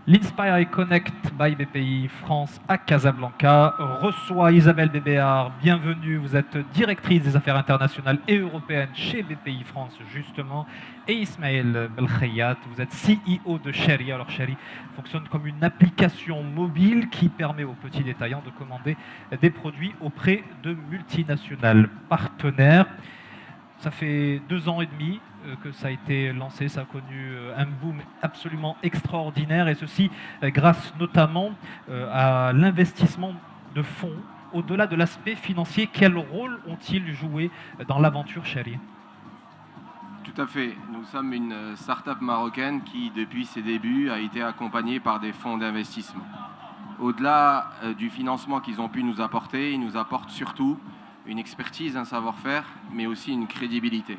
L'Inspire Connect by BPI France à Casablanca reçoit Isabelle Bébéard. Bienvenue, vous êtes directrice des affaires internationales et européennes chez BPI France justement. Et Ismaël Belkhayat, vous êtes CEO de Chery. Alors Chery fonctionne comme une application mobile qui permet aux petits détaillants de commander des produits auprès de multinationales partenaires. Ça fait 2 ans et demi que ça a été lancé, ça a connu un boom absolument extraordinaire et ceci grâce notamment à l'investissement de fonds. Au-delà de l'aspect financier, quel rôle ont-ils joué dans l'aventure Chery? Tout à fait. Nous sommes une start-up marocaine qui, depuis ses débuts, a été accompagnée par des fonds d'investissement. Au-delà du financement qu'ils ont pu nous apporter, ils nous apportent surtout une expertise, un savoir-faire, mais aussi une crédibilité.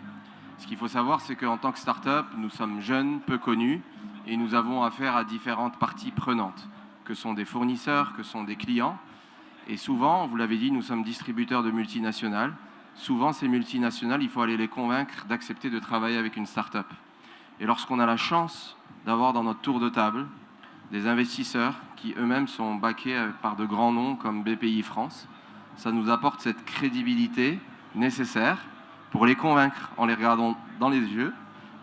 Ce qu'il faut savoir, c'est qu'en tant que start-up, nous sommes jeunes, peu connus, et nous avons affaire à différentes parties prenantes, que sont des fournisseurs, que sont des clients. Et souvent, vous l'avez dit, nous sommes distributeurs de multinationales. Souvent, ces multinationales, il faut aller les convaincre d'accepter de travailler avec une start-up. Et lorsqu'on a la chance d'avoir dans notre tour de table des investisseurs qui eux-mêmes sont backés par de grands noms comme BPI France, ça nous apporte cette crédibilité nécessaire pour les convaincre en les regardant dans les yeux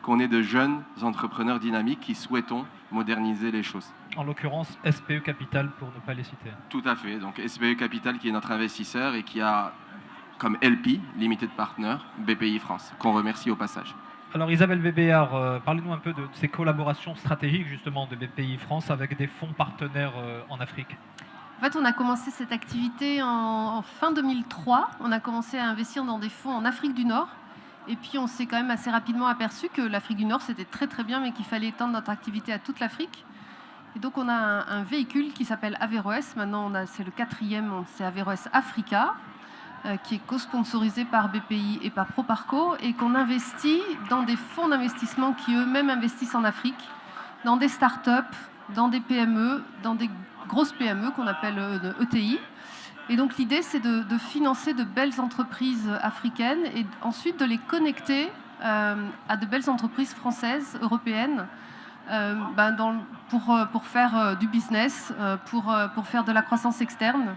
qu'on est de jeunes entrepreneurs dynamiques qui souhaitons moderniser les choses. En l'occurrence, SPE Capital pour ne pas les citer. Tout à fait. Donc SPE Capital qui est notre investisseur et qui a comme LP, Limited Partner, BPI France, qu'on remercie au passage. Alors Isabelle Bébéard, parlez-nous un peu de ces collaborations stratégiques justement de BPI France avec des fonds partenaires en Afrique. En fait, on a commencé cette activité en fin 2003. On a commencé à investir dans des fonds en Afrique du Nord. Et puis, on s'est quand même assez rapidement aperçu que l'Afrique du Nord, c'était très très bien, mais qu'il fallait étendre notre activité à toute l'Afrique. Et donc, on a un véhicule qui s'appelle Averroes. Maintenant, c'est le 4e, c'est Averroes Africa, qui est co-sponsorisé par BPI et par Proparco, et qu'on investit dans des fonds d'investissement qui eux-mêmes investissent en Afrique, dans des startups, dans des PME, dans des grosses PME qu'on appelle ETI. Et donc l'idée, c'est de financer de belles entreprises africaines et ensuite de les connecter à de belles entreprises françaises, européennes, pour faire du business, pour faire de la croissance externe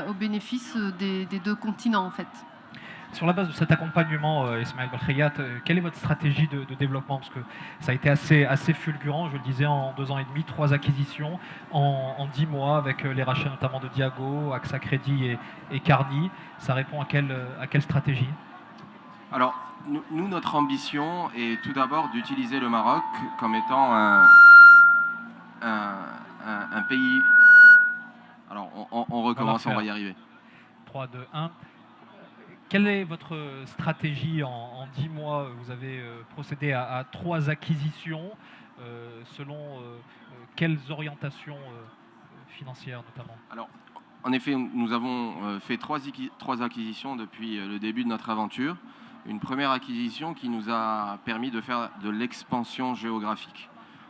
au bénéfice des 2 continents en fait. Sur la base de cet accompagnement, Ismaël Belkhayat, quelle est votre stratégie de développement? Parce que ça a été assez fulgurant, je le disais, en 2 ans et demi, 3 acquisitions en 10 mois, avec les rachats notamment de Diago, AXA Crédit et Cardi. Ça répond à quelle stratégie? Alors, nous, notre ambition est tout d'abord d'utiliser le Maroc comme étant un pays... Alors, on recommence, on va y arriver. 3, 2, 1. Quelle est votre stratégie en 10 mois? Vous avez procédé à 3 acquisitions, selon quelles orientations financières notamment? Alors, en effet, nous avons fait 3 acquisitions depuis le début de notre aventure. Une première acquisition qui nous a permis de faire de l'expansion géographique.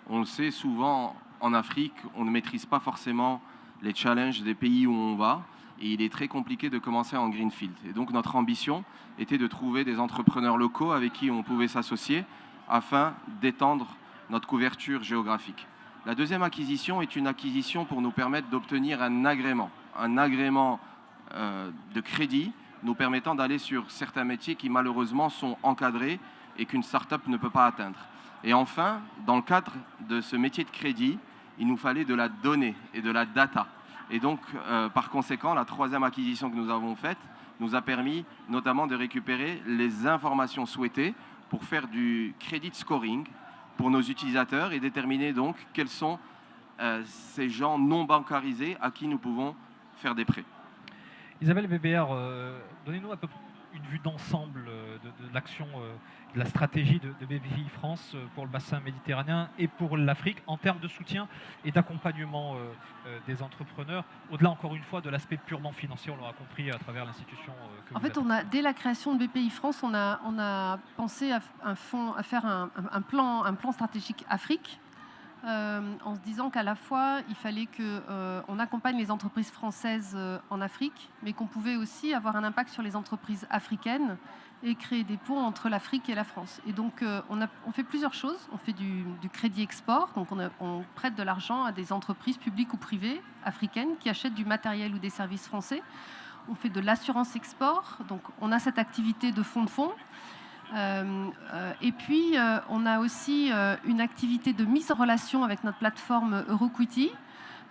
On le sait, souvent en Afrique, on ne maîtrise pas forcément les challenges des pays où on va. Et il est très compliqué de commencer en greenfield. Et donc notre ambition était de trouver des entrepreneurs locaux avec qui on pouvait s'associer afin d'étendre notre couverture géographique. La deuxième acquisition est une acquisition pour nous permettre d'obtenir un agrément de crédit nous permettant d'aller sur certains métiers qui malheureusement sont encadrés et qu'une start-up ne peut pas atteindre. Et enfin, dans le cadre de ce métier de crédit, il nous fallait de la donnée et de la data. Et donc, par conséquent, la 3e acquisition que nous avons faite nous a permis notamment de récupérer les informations souhaitées pour faire du credit scoring pour nos utilisateurs et déterminer donc quels sont ces gens non bancarisés à qui nous pouvons faire des prêts. Isabelle Bébéard, donnez-nous un peu une vue d'ensemble de l'action, de la stratégie de BPI France pour le bassin méditerranéen et pour l'Afrique en termes de soutien et d'accompagnement des entrepreneurs, au-delà encore une fois de l'aspect purement financier, on l'aura compris à travers l'institution que En vous fait, êtes. dès la création de BPI France, on a pensé à faire un plan stratégique Afrique, en se disant qu'à la fois, il fallait qu'on accompagne les entreprises françaises en Afrique, mais qu'on pouvait aussi avoir un impact sur les entreprises africaines et créer des ponts entre l'Afrique et la France. Et donc, on fait plusieurs choses. On fait du crédit export, donc on prête de l'argent à des entreprises publiques ou privées africaines qui achètent du matériel ou des services français. On fait de l'assurance export, donc on a cette activité de fonds de fonds. Et puis, on a aussi une activité de mise en relation avec notre plateforme Euroquity,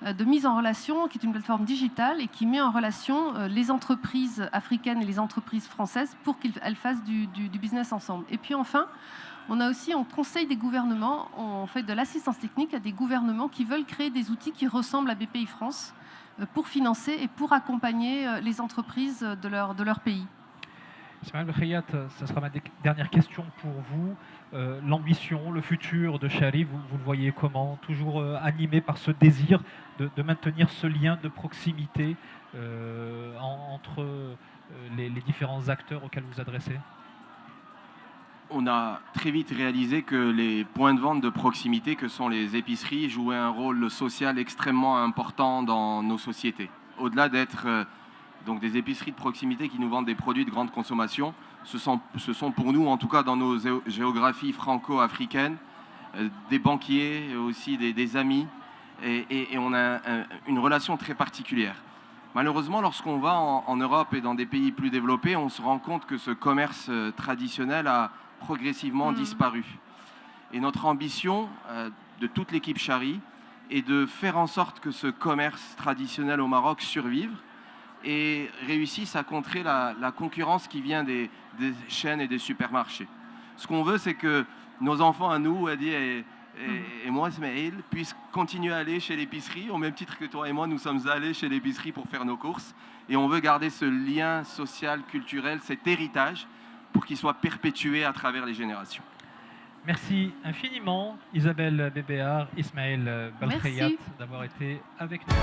de mise en relation, qui est une plateforme digitale et qui met en relation les entreprises africaines et les entreprises françaises pour qu'elles fassent du business ensemble. Et puis enfin, on conseille des gouvernements, on fait de l'assistance technique à des gouvernements qui veulent créer des outils qui ressemblent à BPI France pour financer et pour accompagner les entreprises de leur pays. Ismaël Belkhayat, ça sera ma dernière question pour vous. L'ambition, le futur de Chari, vous le voyez comment? Toujours animé par ce désir de maintenir ce lien de proximité entre les différents acteurs auxquels vous adressez? On a très vite réalisé que les points de vente de proximité, que sont les épiceries, jouaient un rôle social extrêmement important dans nos sociétés. Au-delà d'être donc des épiceries de proximité qui nous vendent des produits de grande consommation, ce sont pour nous, en tout cas dans nos géographies franco-africaines, des banquiers, aussi des amis, et on a une relation très particulière. Malheureusement, lorsqu'on va en Europe et dans des pays plus développés, on se rend compte que ce commerce traditionnel a progressivement disparu. Et notre ambition de toute l'équipe Chari est de faire en sorte que ce commerce traditionnel au Maroc survive et réussissent à contrer la concurrence qui vient des chaînes et des supermarchés. Ce qu'on veut, c'est que nos enfants à nous, Adi et moi, Ismaël, puissent continuer à aller chez l'épicerie, au même titre que toi et moi, nous sommes allés chez l'épicerie pour faire nos courses. Et on veut garder ce lien social, culturel, cet héritage, pour qu'il soit perpétué à travers les générations. Merci infiniment, Isabelle Bébéar, Ismaël Belkhayat, d'avoir été avec nous.